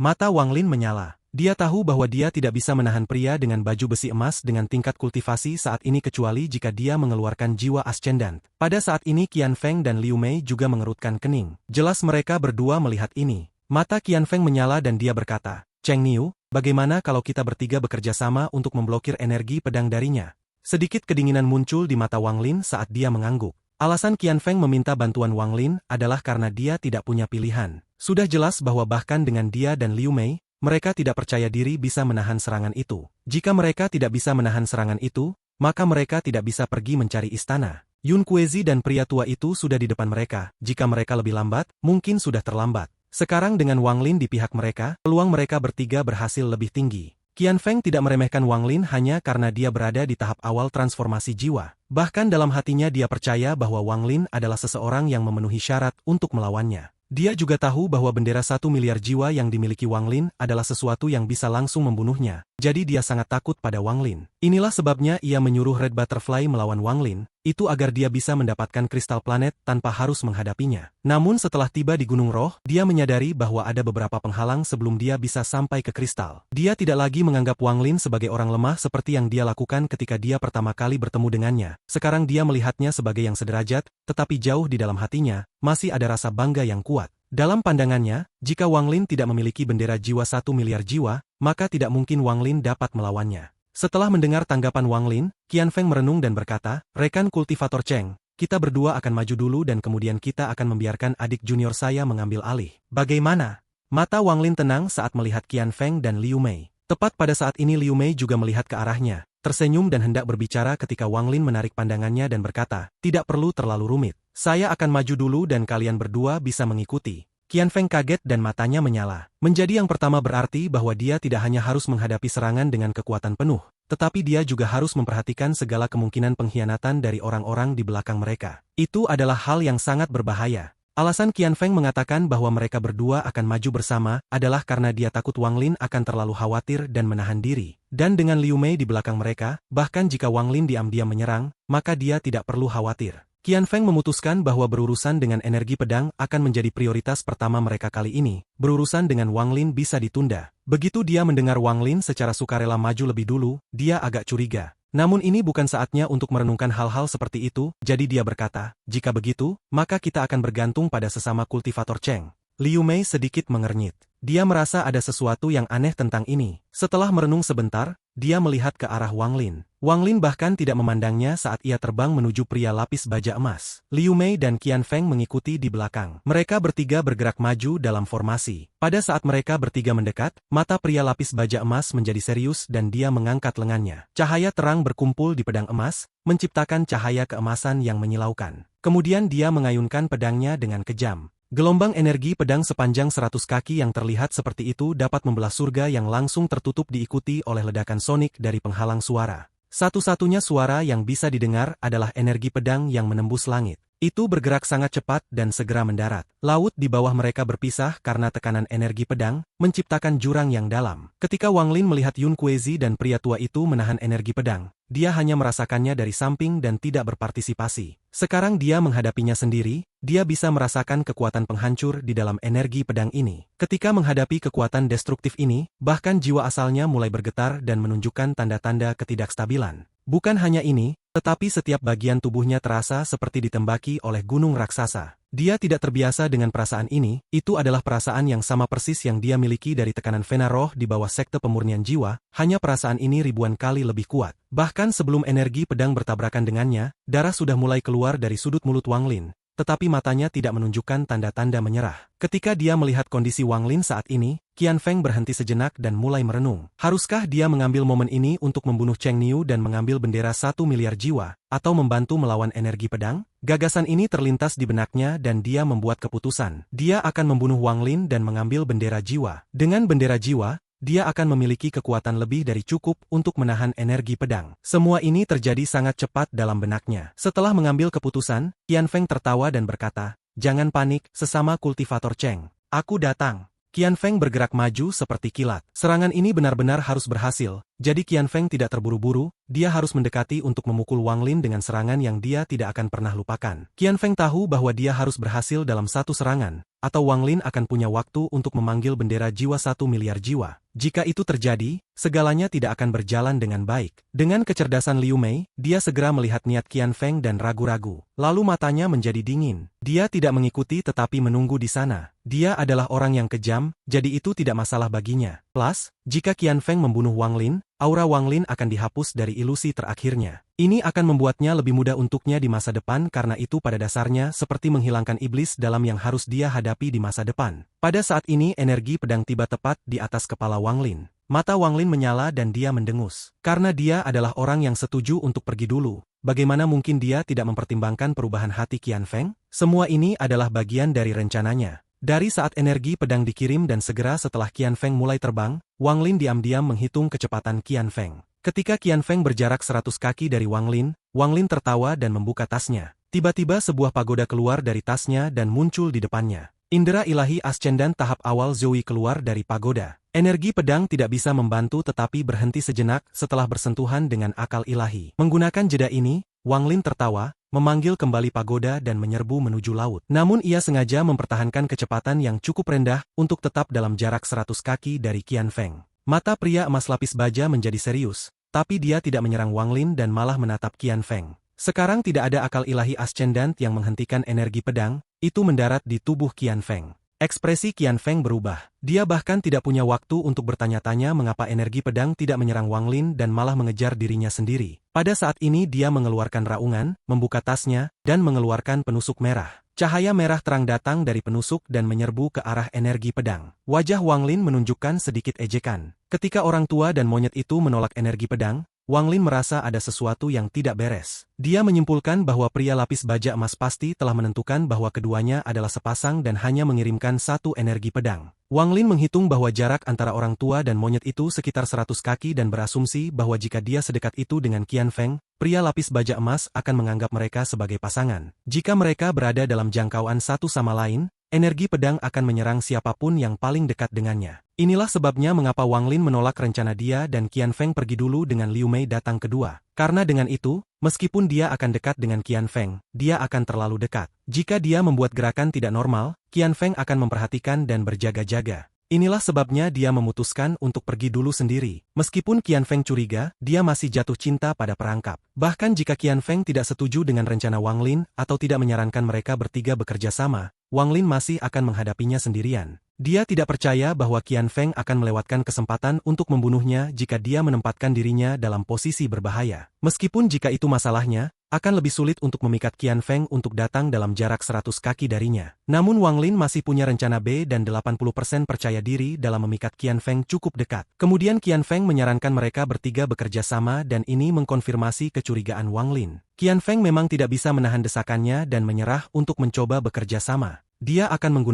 Mata Wang Lin menyala. Dia tahu bahwa dia tidak bisa menahan pria dengan baju besi emas dengan tingkat kultivasi saat ini kecuali jika dia mengeluarkan jiwa ascendant. Pada saat ini Qian Feng dan Liu Mei juga mengerutkan kening. Jelas mereka berdua melihat ini. Mata Qian Feng menyala dan dia berkata, Cheng Niu, bagaimana kalau kita bertiga bekerja sama untuk memblokir energi pedang darinya? Sedikit kedinginan muncul di mata Wang Lin saat dia mengangguk. Alasan Qian Feng meminta bantuan Wang Lin adalah karena dia tidak punya pilihan. Sudah jelas bahwa bahkan dengan dia dan Liu Mei, mereka tidak percaya diri bisa menahan serangan itu. Jika mereka tidak bisa menahan serangan itu, maka mereka tidak bisa pergi mencari istana. Yun Kuezi dan pria tua itu sudah di depan mereka. Jika mereka lebih lambat, mungkin sudah terlambat. Sekarang dengan Wang Lin di pihak mereka, peluang mereka bertiga berhasil lebih tinggi. Qian Feng tidak meremehkan Wang Lin hanya karena dia berada di tahap awal transformasi jiwa. Bahkan dalam hatinya dia percaya bahwa Wang Lin adalah seseorang yang memenuhi syarat untuk melawannya. Dia juga tahu bahwa bendera 1 miliar jiwa yang dimiliki Wang Lin adalah sesuatu yang bisa langsung membunuhnya. Jadi dia sangat takut pada Wang Lin. Inilah sebabnya ia menyuruh Red Butterfly melawan Wang Lin, itu agar dia bisa mendapatkan kristal planet tanpa harus menghadapinya. Namun setelah tiba di Gunung Roh, dia menyadari bahwa ada beberapa penghalang sebelum dia bisa sampai ke kristal. Dia tidak lagi menganggap Wang Lin sebagai orang lemah seperti yang dia lakukan ketika dia pertama kali bertemu dengannya. Sekarang dia melihatnya sebagai yang sederajat, tetapi jauh di dalam hatinya, masih ada rasa bangga yang kuat. Dalam pandangannya, jika Wang Lin tidak memiliki bendera jiwa 1 miliar jiwa, maka tidak mungkin Wang Lin dapat melawannya. Setelah mendengar tanggapan Wang Lin, Qian Feng merenung dan berkata, rekan kultivator Cheng, kita berdua akan maju dulu dan kemudian kita akan membiarkan adik junior saya mengambil alih. Bagaimana? Mata Wang Lin tenang saat melihat Qian Feng dan Liu Mei. Tepat pada saat ini Liu Mei juga melihat ke arahnya, tersenyum dan hendak berbicara ketika Wang Lin menarik pandangannya dan berkata, tidak perlu terlalu rumit. Saya akan maju dulu dan kalian berdua bisa mengikuti. Qian Feng kaget dan matanya menyala. Menjadi yang pertama berarti bahwa dia tidak hanya harus menghadapi serangan dengan kekuatan penuh, tetapi dia juga harus memperhatikan segala kemungkinan pengkhianatan dari orang-orang di belakang mereka. Itu adalah hal yang sangat berbahaya. Alasan Qian Feng mengatakan bahwa mereka berdua akan maju bersama adalah karena dia takut Wang Lin akan terlalu khawatir dan menahan diri. Dan dengan Liu Mei di belakang mereka, bahkan jika Wang Lin diam-diam menyerang, maka dia tidak perlu khawatir. Qian Feng memutuskan bahwa berurusan dengan energi pedang akan menjadi prioritas pertama mereka kali ini. Berurusan dengan Wang Lin bisa ditunda. Begitu dia mendengar Wang Lin secara sukarela maju lebih dulu, dia agak curiga. Namun ini bukan saatnya untuk merenungkan hal-hal seperti itu, jadi dia berkata, jika begitu, maka kita akan bergantung pada sesama kultivator Cheng. Liu Mei sedikit mengernyit. Dia merasa ada sesuatu yang aneh tentang ini. Setelah merenung sebentar, dia melihat ke arah Wang Lin. Wang Lin bahkan tidak memandangnya saat ia terbang menuju pria lapis baja emas. Liu Mei dan Qian Feng mengikuti di belakang. Mereka bertiga bergerak maju dalam formasi. Pada saat mereka bertiga mendekat, mata pria lapis baja emas menjadi serius dan dia mengangkat lengannya. Cahaya terang berkumpul di pedang emas, menciptakan cahaya keemasan yang menyilaukan. Kemudian dia mengayunkan pedangnya dengan kejam. Gelombang energi pedang sepanjang 100 kaki yang terlihat seperti itu dapat membelah surga yang langsung tertutup diikuti oleh ledakan sonik dari penghalang suara. Satu-satunya suara yang bisa didengar adalah energi pedang yang menembus langit. Itu bergerak sangat cepat dan segera mendarat. Laut di bawah mereka berpisah karena tekanan energi pedang, menciptakan jurang yang dalam. Ketika Wang Lin melihat Yun Kuezi dan pria tua itu menahan energi pedang, dia hanya merasakannya dari samping dan tidak berpartisipasi. Sekarang dia menghadapinya sendiri, dia bisa merasakan kekuatan penghancur di dalam energi pedang ini. Ketika menghadapi kekuatan destruktif ini, bahkan jiwa asalnya mulai bergetar dan menunjukkan tanda-tanda ketidakstabilan. Bukan hanya ini, tetapi setiap bagian tubuhnya terasa seperti ditembaki oleh gunung raksasa. Dia tidak terbiasa dengan perasaan ini, itu adalah perasaan yang sama persis yang dia miliki dari tekanan vena roh di bawah sekte pemurnian jiwa, hanya perasaan ini ribuan kali lebih kuat. Bahkan sebelum energi pedang bertabrakan dengannya, darah sudah mulai keluar dari sudut mulut Wang Lin, tetapi matanya tidak menunjukkan tanda-tanda menyerah. Ketika dia melihat kondisi Wang Lin saat ini, Qian Feng berhenti sejenak dan mulai merenung. Haruskah dia mengambil momen ini untuk membunuh Cheng Niu dan mengambil bendera 1 miliar jiwa, atau membantu melawan energi pedang? Gagasan ini terlintas di benaknya dan dia membuat keputusan. Dia akan membunuh Wang Lin dan mengambil bendera jiwa. Dengan bendera jiwa, dia akan memiliki kekuatan lebih dari cukup untuk menahan energi pedang. Semua ini terjadi sangat cepat dalam benaknya. Setelah mengambil keputusan, Qian Feng tertawa dan berkata, "Jangan panik, sesama kultivator Cheng. Aku datang." Qian Feng bergerak maju seperti kilat. Serangan ini benar-benar harus berhasil, jadi Qian Feng tidak terburu-buru, dia harus mendekati untuk memukul Wang Lin dengan serangan yang dia tidak akan pernah lupakan. Qian Feng tahu bahwa dia harus berhasil dalam satu serangan, atau Wang Lin akan punya waktu untuk memanggil bendera jiwa 1 miliar jiwa. Jika itu terjadi, segalanya tidak akan berjalan dengan baik. Dengan kecerdasan Liu Mei, dia segera melihat niat Qian Feng dan ragu-ragu. Lalu matanya menjadi dingin. Dia tidak mengikuti tetapi menunggu di sana. Dia adalah orang yang kejam, jadi itu tidak masalah baginya. Plus, jika Qian Feng membunuh Wang Lin, aura Wang Lin akan dihapus dari ilusi terakhirnya. Ini akan membuatnya lebih mudah untuknya di masa depan karena itu pada dasarnya seperti menghilangkan iblis dalam yang harus dia hadapi di masa depan. Pada saat ini energi pedang tiba tepat di atas kepala Wang Lin. Mata Wang Lin menyala dan dia mendengus. Karena dia adalah orang yang setuju untuk pergi dulu, bagaimana mungkin dia tidak mempertimbangkan perubahan hati Qian Feng? Semua ini adalah bagian dari rencananya. Dari saat energi pedang dikirim dan segera setelah Qian Feng mulai terbang, Wang Lin diam-diam menghitung kecepatan Qian Feng. Ketika Qian Feng berjarak 100 kaki dari Wang Lin tertawa dan membuka tasnya. Tiba-tiba sebuah pagoda keluar dari tasnya dan muncul di depannya. Indera ilahi ascendan tahap awal Zoe keluar dari pagoda. Energi pedang tidak bisa membantu tetapi berhenti sejenak setelah bersentuhan dengan akal ilahi. Menggunakan jeda ini, Wang Lin tertawa, memanggil kembali pagoda dan menyerbu menuju laut. Namun ia sengaja mempertahankan kecepatan yang cukup rendah untuk tetap dalam jarak 100 kaki dari Qian Feng. Mata pria emas lapis baja menjadi serius, tapi dia tidak menyerang Wang Lin dan malah menatap Qian Feng. Sekarang tidak ada akal ilahi ascendant yang menghentikan energi pedang, itu mendarat di tubuh Qian Feng. Ekspresi Qian Feng berubah. Dia bahkan tidak punya waktu untuk bertanya-tanya mengapa energi pedang tidak menyerang Wang Lin dan malah mengejar dirinya sendiri. Pada saat ini dia mengeluarkan raungan, membuka tasnya, dan mengeluarkan penusuk merah. Cahaya merah terang datang dari penusuk dan menyerbu ke arah energi pedang. Wajah Wang Lin menunjukkan sedikit ejekan. Ketika orang tua dan monyet itu menolak energi pedang, Wang Lin merasa ada sesuatu yang tidak beres. Dia menyimpulkan bahwa pria lapis baja emas pasti telah menentukan bahwa keduanya adalah sepasang dan hanya mengirimkan satu energi pedang. Wang Lin menghitung bahwa jarak antara orang tua dan monyet itu sekitar 100 kaki dan berasumsi bahwa jika dia sedekat itu dengan Qian Feng, pria lapis baja emas akan menganggap mereka sebagai pasangan. Jika mereka berada dalam jangkauan satu sama lain, energi pedang akan menyerang siapapun yang paling dekat dengannya. Inilah sebabnya mengapa Wang Lin menolak rencana dia dan Qian Feng pergi dulu dengan Liu Mei datang kedua. Karena dengan itu, meskipun dia akan dekat dengan Qian Feng, dia akan terlalu dekat. Jika dia membuat gerakan tidak normal, Qian Feng akan memperhatikan dan berjaga-jaga. Inilah sebabnya dia memutuskan untuk pergi dulu sendiri. Meskipun Qian Feng curiga, dia masih jatuh cinta pada perangkap. Bahkan jika Qian Feng tidak setuju dengan rencana Wang Lin atau tidak menyarankan mereka bertiga bekerja sama, Wang Lin masih akan menghadapinya sendirian. Dia tidak percaya bahwa Qian Feng akan melewatkan kesempatan untuk membunuhnya jika dia menempatkan dirinya dalam posisi berbahaya. Meskipun jika itu masalahnya, akan lebih sulit untuk memikat Qian Feng untuk datang dalam jarak 100 kaki darinya. Namun Wang Lin masih punya rencana B dan 80% percaya diri dalam memikat Qian Feng cukup dekat. Kemudian Qian Feng menyarankan mereka bertiga bekerja sama dan ini mengkonfirmasi kecurigaan Wang Lin. Qian Feng memang tidak bisa menahan desakannya dan menyerah untuk mencoba bekerja sama. Dia akan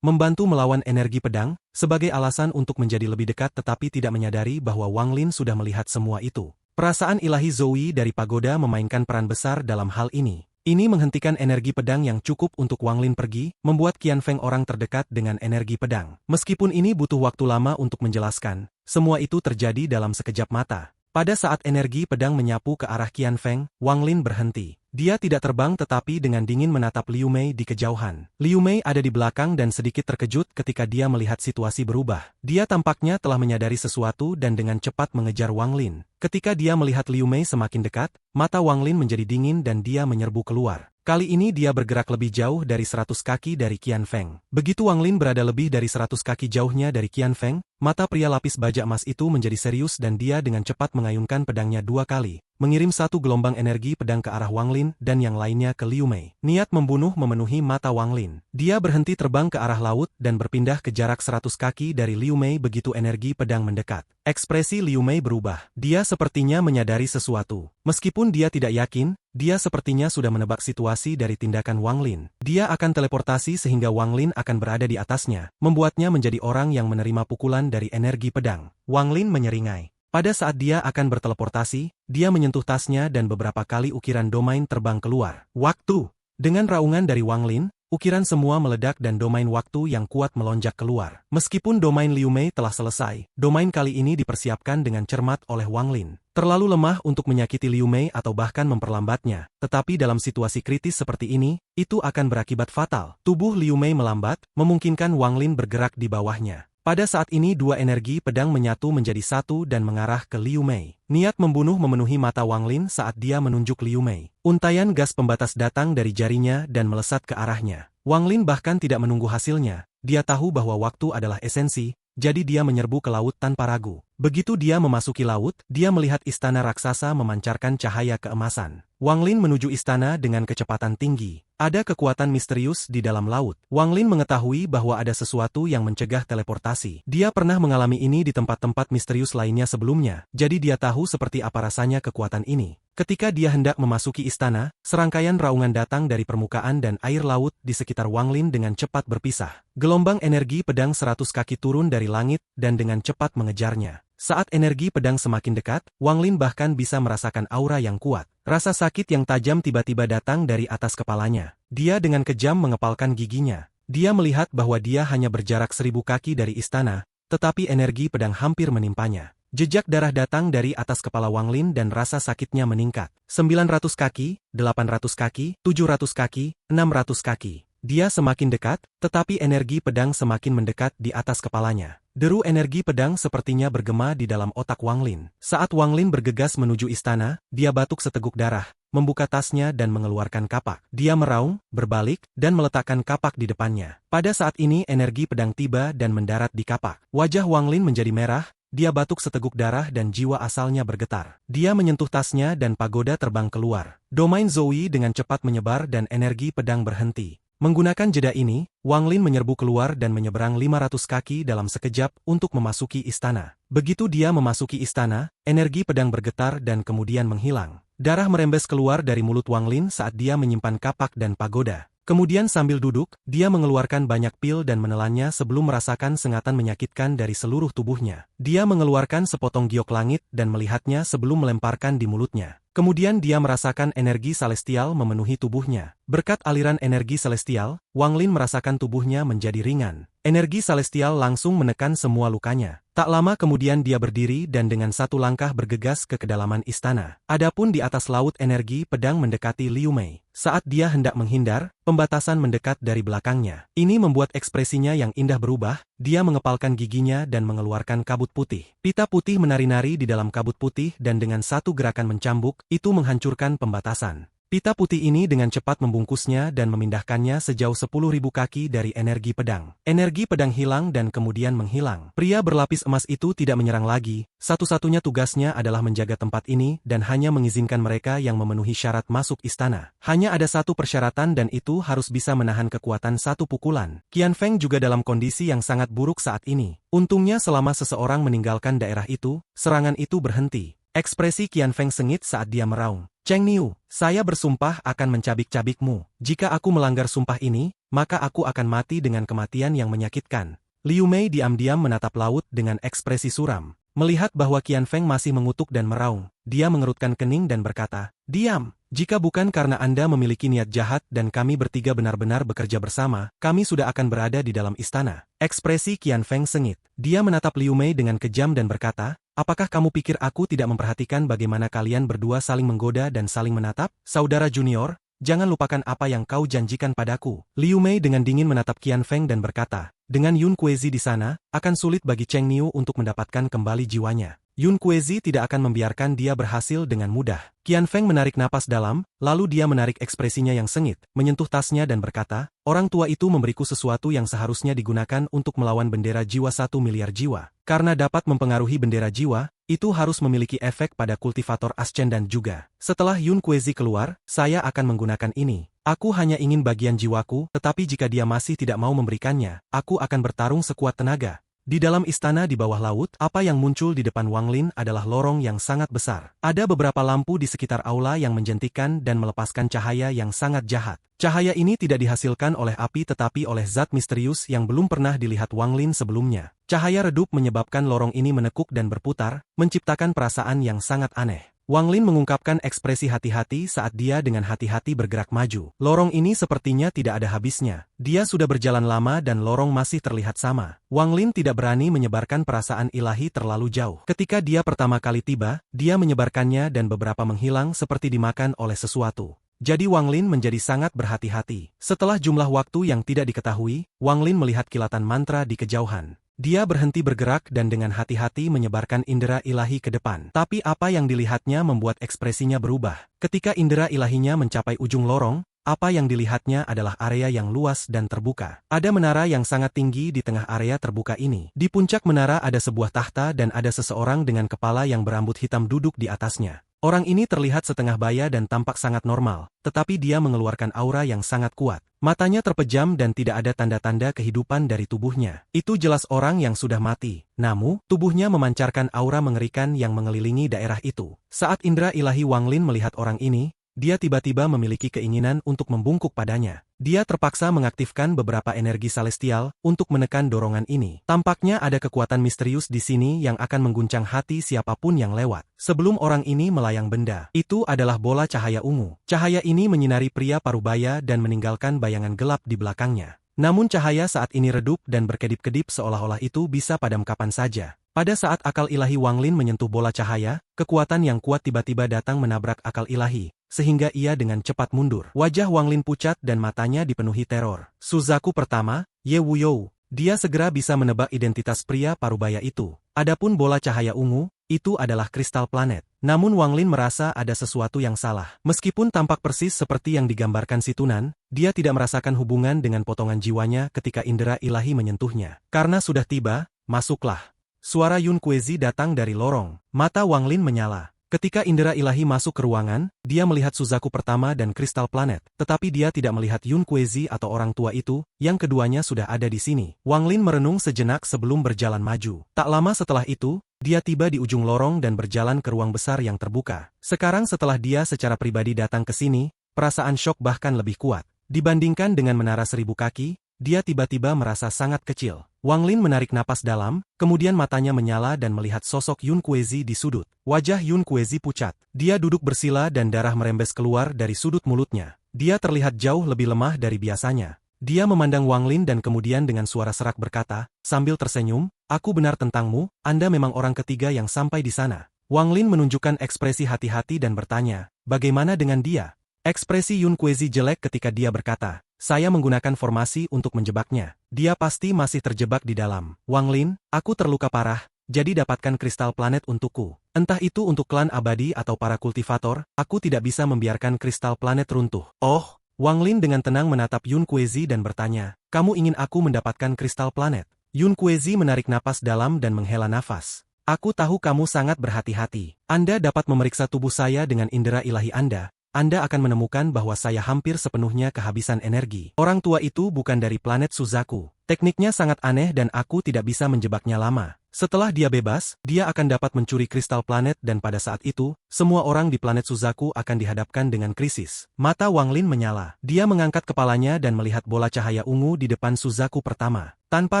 membantu melawan energi pedang, sebagai alasan untuk menjadi lebih dekat tetapi tidak menyadari bahwa Wang Lin sudah melihat semua itu. Perasaan ilahi Zoe dari pagoda memainkan peran besar dalam hal ini. Ini menghentikan energi pedang yang cukup untuk Wang Lin pergi, membuat Qian Feng orang terdekat dengan energi pedang. Meskipun ini butuh waktu lama untuk menjelaskan, semua itu terjadi dalam sekejap mata. Pada saat energi pedang menyapu ke arah Qian Feng, Wang Lin berhenti. Dia tidak terbang tetapi dengan dingin menatap Liu Mei di kejauhan. Liu Mei ada di belakang dan sedikit terkejut ketika dia melihat situasi berubah. Dia tampaknya telah menyadari sesuatu dan dengan cepat mengejar Wang Lin. Ketika dia melihat Liu Mei semakin dekat, mata Wang Lin menjadi dingin dan dia menyerbu keluar. Kali ini dia bergerak lebih jauh dari 100 kaki dari Qian Feng. Begitu Wang Lin berada lebih dari 100 kaki jauhnya dari Qian Feng, mata pria lapis baja emas itu menjadi serius dan dia dengan cepat mengayunkan pedangnya 2 kali, mengirim satu gelombang energi pedang ke arah Wang Lin dan yang lainnya ke Liu Mei. Niat membunuh memenuhi mata Wang Lin. Dia berhenti terbang ke arah laut dan berpindah ke jarak 100 kaki dari Liu Mei begitu energi pedang mendekat. Ekspresi Liu Mei berubah. Dia sepertinya menyadari sesuatu. Meskipun dia tidak yakin, dia sepertinya sudah menebak situasi dari tindakan Wang Lin. Dia akan teleportasi sehingga Wang Lin akan berada di atasnya, membuatnya menjadi orang yang menerima pukulan dari energi pedang. Wang Lin menyeringai. Pada saat dia akan berteleportasi, dia menyentuh tasnya dan beberapa kali ukiran domain terbang keluar. Waktu. Dengan raungan dari Wang Lin, ukiran semua meledak dan domain waktu yang kuat melonjak keluar. Meskipun domain Liu Mei telah selesai, domain kali ini dipersiapkan dengan cermat oleh Wang Lin. Terlalu lemah untuk menyakiti Liu Mei atau bahkan memperlambatnya, tetapi dalam situasi kritis seperti ini, itu akan berakibat fatal. Tubuh Liu Mei melambat, memungkinkan Wang Lin bergerak di bawahnya. Pada saat ini dua energi pedang menyatu menjadi satu dan mengarah ke Liu Mei. Niat membunuh memenuhi mata Wang Lin saat dia menunjuk Liu Mei. Untaian gas pembatas datang dari jarinya dan melesat ke arahnya. Wang Lin bahkan tidak menunggu hasilnya, dia tahu bahwa waktu adalah esensi, jadi dia menyerbu ke laut tanpa ragu. Begitu dia memasuki laut, dia melihat istana raksasa memancarkan cahaya keemasan. Wang Lin menuju istana dengan kecepatan tinggi. Ada kekuatan misterius di dalam laut. Wang Lin mengetahui bahwa ada sesuatu yang mencegah teleportasi. Dia pernah mengalami ini di tempat-tempat misterius lainnya sebelumnya, jadi dia tahu seperti apa rasanya kekuatan ini. Ketika dia hendak memasuki istana, serangkaian raungan datang dari permukaan dan air laut di sekitar Wang Lin dengan cepat berpisah. Gelombang energi pedang 100 kaki turun dari langit dan dengan cepat mengejarnya. Saat energi pedang semakin dekat, Wang Lin bahkan bisa merasakan aura yang kuat. Rasa sakit yang tajam tiba-tiba datang dari atas kepalanya. Dia dengan kejam mengepalkan giginya. Dia melihat bahwa dia hanya berjarak 1000 kaki dari istana, tetapi energi pedang hampir menimpanya. Jejak darah datang dari atas kepala Wang Lin dan rasa sakitnya meningkat. 900 kaki, 800 kaki, 700 kaki, 600 kaki. Dia semakin dekat, tetapi energi pedang semakin mendekat di atas kepalanya. Deru energi pedang sepertinya bergema di dalam otak Wang Lin. Saat Wang Lin bergegas menuju istana, dia batuk seteguk darah, membuka tasnya dan mengeluarkan kapak. Dia meraung, berbalik, dan meletakkan kapak di depannya. Pada saat ini energi pedang tiba dan mendarat di kapak. Wajah Wang Lin menjadi merah, dia batuk seteguk darah dan jiwa asalnya bergetar. Dia menyentuh tasnya dan pagoda terbang keluar. Domain Zoe dengan cepat menyebar dan energi pedang berhenti. Menggunakan jeda ini, Wang Lin menyerbu keluar dan menyeberang 500 kaki dalam sekejap untuk memasuki istana. Begitu dia memasuki istana, energi pedang bergetar dan kemudian menghilang. Darah merembes keluar dari mulut Wang Lin saat dia menyimpan kapak dan pagoda. Kemudian sambil duduk, dia mengeluarkan banyak pil dan menelannya sebelum merasakan sengatan menyakitkan dari seluruh tubuhnya. Dia mengeluarkan sepotong giok langit dan melihatnya sebelum melemparkan di mulutnya. Kemudian dia merasakan energi celestial memenuhi tubuhnya. Berkat aliran energi celestial, Wang Lin merasakan tubuhnya menjadi ringan. Energi celestial langsung menekan semua lukanya. Tak lama kemudian dia berdiri dan dengan satu langkah bergegas ke kedalaman istana. Adapun di atas laut energi pedang mendekati Liu Mei. Saat dia hendak menghindar, pembatasan mendekat dari belakangnya. Ini membuat ekspresinya yang indah berubah, dia mengepalkan giginya dan mengeluarkan kabut putih. Pita putih menari-nari di dalam kabut putih dan dengan satu gerakan mencambuk, itu menghancurkan pembatasan. Pita putih ini dengan cepat membungkusnya dan memindahkannya sejauh 10.000 kaki dari energi pedang. Energi pedang hilang dan kemudian menghilang. Pria berlapis emas itu tidak menyerang lagi, satu-satunya tugasnya adalah menjaga tempat ini dan hanya mengizinkan mereka yang memenuhi syarat masuk istana. Hanya ada satu persyaratan dan itu harus bisa menahan kekuatan satu pukulan. Qian Feng juga dalam kondisi yang sangat buruk saat ini. Untungnya selama seseorang meninggalkan daerah itu, serangan itu berhenti. Ekspresi Qian Feng sengit saat dia meraung. Cheng Niu, saya bersumpah akan mencabik-cabikmu. Jika aku melanggar sumpah ini, maka aku akan mati dengan kematian yang menyakitkan. Liu Mei diam-diam menatap laut dengan ekspresi suram. Melihat bahwa Qian Feng masih mengutuk dan meraung, dia mengerutkan kening dan berkata, "Diam, jika bukan karena Anda memiliki niat jahat dan kami bertiga benar-benar bekerja bersama, kami sudah akan berada di dalam istana." Ekspresi Qian Feng sengit. Dia menatap Liu Mei dengan kejam dan berkata, "Apakah kamu pikir aku tidak memperhatikan bagaimana kalian berdua saling menggoda dan saling menatap? Saudara junior, jangan lupakan apa yang kau janjikan padaku." Liu Mei dengan dingin menatap Qian Feng dan berkata, "Dengan Yun Kuezi di sana, akan sulit bagi Cheng Niu untuk mendapatkan kembali jiwanya. Yun Kuezi tidak akan membiarkan dia berhasil dengan mudah." Qian Feng menarik napas dalam, lalu dia menarik ekspresinya yang sengit, menyentuh tasnya dan berkata, "Orang tua itu memberiku sesuatu yang seharusnya digunakan untuk melawan bendera jiwa 1 miliar jiwa. Karena dapat mempengaruhi bendera jiwa, itu harus memiliki efek pada kultivator Ascendan juga. Setelah Yun Kuezi keluar, saya akan menggunakan ini. Aku hanya ingin bagian jiwaku, tetapi jika dia masih tidak mau memberikannya, aku akan bertarung sekuat tenaga." Di dalam istana di bawah laut, apa yang muncul di depan Wang Lin adalah lorong yang sangat besar. Ada beberapa lampu di sekitar aula yang menjentikan dan melepaskan cahaya yang sangat jahat. Cahaya ini tidak dihasilkan oleh api tetapi oleh zat misterius yang belum pernah dilihat Wang Lin sebelumnya. Cahaya redup menyebabkan lorong ini menekuk dan berputar, menciptakan perasaan yang sangat aneh. Wang Lin mengungkapkan ekspresi hati-hati saat dia dengan hati-hati bergerak maju. Lorong ini sepertinya tidak ada habisnya. Dia sudah berjalan lama dan lorong masih terlihat sama. Wang Lin tidak berani menyebarkan perasaan ilahi terlalu jauh. Ketika dia pertama kali tiba, dia menyebarkannya dan beberapa menghilang seperti dimakan oleh sesuatu. Jadi Wang Lin menjadi sangat berhati-hati. Setelah jumlah waktu yang tidak diketahui, Wang Lin melihat kilatan mantra di kejauhan. Dia berhenti bergerak dan dengan hati-hati menyebarkan indera ilahi ke depan. Tapi apa yang dilihatnya membuat ekspresinya berubah. Ketika indera ilahinya mencapai ujung lorong, apa yang dilihatnya adalah area yang luas dan terbuka. Ada menara yang sangat tinggi di tengah area terbuka ini. Di puncak menara ada sebuah tahta dan ada seseorang dengan kepala yang berambut hitam duduk di atasnya. Orang ini terlihat setengah baya dan tampak sangat normal, tetapi dia mengeluarkan aura yang sangat kuat. Matanya terpejam dan tidak ada tanda-tanda kehidupan dari tubuhnya. Itu jelas orang yang sudah mati. Namun, tubuhnya memancarkan aura mengerikan yang mengelilingi daerah itu. Saat indera ilahi Wang Lin melihat orang ini, dia tiba-tiba memiliki keinginan untuk membungkuk padanya. Dia terpaksa mengaktifkan beberapa energi celestial untuk menekan dorongan ini. Tampaknya ada kekuatan misterius di sini yang akan mengguncang hati siapapun yang lewat. Sebelum orang ini melayang benda, itu adalah bola cahaya ungu. Cahaya ini menyinari pria parubaya dan meninggalkan bayangan gelap di belakangnya. Namun cahaya saat ini redup dan berkedip-kedip seolah-olah itu bisa padam kapan saja. Pada saat akal ilahi Wang Lin menyentuh bola cahaya, kekuatan yang kuat tiba-tiba datang menabrak akal ilahi, sehingga ia dengan cepat mundur. Wajah Wang Lin pucat dan matanya dipenuhi teror. Suzaku pertama, Ye Wuyou. Dia segera bisa menebak identitas pria parubaya itu. Adapun bola cahaya ungu, itu adalah kristal planet. Namun Wang Lin merasa ada sesuatu yang salah. Meskipun tampak persis seperti yang digambarkan si Tunan, dia tidak merasakan hubungan dengan potongan jiwanya ketika indera ilahi menyentuhnya. Karena sudah tiba, masuklah. Suara Yun Kuezi datang dari lorong. Mata Wang Lin menyala. Ketika indera ilahi masuk ke ruangan, dia melihat Suzaku pertama dan kristal planet. Tetapi dia tidak melihat Yun Kuezi atau orang tua itu, yang keduanya sudah ada di sini. Wang Lin merenung sejenak sebelum berjalan maju. Tak lama setelah itu, dia tiba di ujung lorong dan berjalan ke ruang besar yang terbuka. Sekarang setelah dia secara pribadi datang ke sini, perasaan syok bahkan lebih kuat. Dibandingkan dengan menara 1000 kaki, dia tiba-tiba merasa sangat kecil. Wang Lin menarik napas dalam, kemudian matanya menyala dan melihat sosok Yun Kuezi di sudut. Wajah Yun Kuezi pucat. Dia duduk bersila dan darah merembes keluar dari sudut mulutnya. Dia terlihat jauh lebih lemah dari biasanya. Dia memandang Wang Lin dan kemudian dengan suara serak berkata, sambil tersenyum, "Aku benar tentangmu, Anda memang orang ketiga yang sampai di sana." Wang Lin menunjukkan ekspresi hati-hati dan bertanya, "Bagaimana dengan dia?" Ekspresi Yun Kuezi jelek ketika dia berkata, "Saya menggunakan formasi untuk menjebaknya. Dia pasti masih terjebak di dalam." "Wang Lin, aku terluka parah, jadi dapatkan kristal planet untukku. Entah itu untuk klan abadi atau para kultivator, aku tidak bisa membiarkan kristal planet runtuh." "Oh." Wang Lin dengan tenang menatap Yun Kuezi dan bertanya, "Kamu ingin aku mendapatkan kristal planet?" Yun Kuezi menarik napas dalam dan menghela nafas. "Aku tahu kamu sangat berhati-hati. Anda dapat memeriksa tubuh saya dengan indera ilahi Anda. Anda akan menemukan bahwa saya hampir sepenuhnya kehabisan energi. Orang tua itu bukan dari planet Suzaku. Tekniknya sangat aneh dan aku tidak bisa menjebaknya lama. Setelah dia bebas, dia akan dapat mencuri kristal planet dan pada saat itu, semua orang di planet Suzaku akan dihadapkan dengan krisis." Mata Wang Lin menyala. Dia mengangkat kepalanya dan melihat bola cahaya ungu di depan Suzaku pertama. Tanpa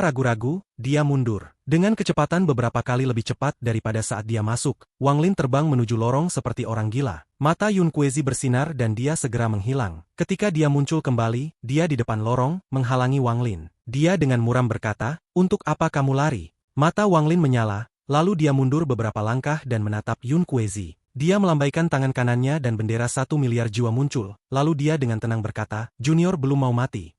ragu-ragu, dia mundur. Dengan kecepatan beberapa kali lebih cepat daripada saat dia masuk, Wang Lin terbang menuju lorong seperti orang gila. Mata Yun Kuezi bersinar dan dia segera menghilang. Ketika dia muncul kembali, dia di depan lorong, menghalangi Wang Lin. Dia dengan muram berkata, "Untuk apa kamu lari?" Mata Wang Lin menyala, lalu dia mundur beberapa langkah dan menatap Yun Kuezi. Dia melambaikan tangan kanannya dan bendera 1 miliar jiwa muncul, lalu dia dengan tenang berkata, "Junior belum mau mati."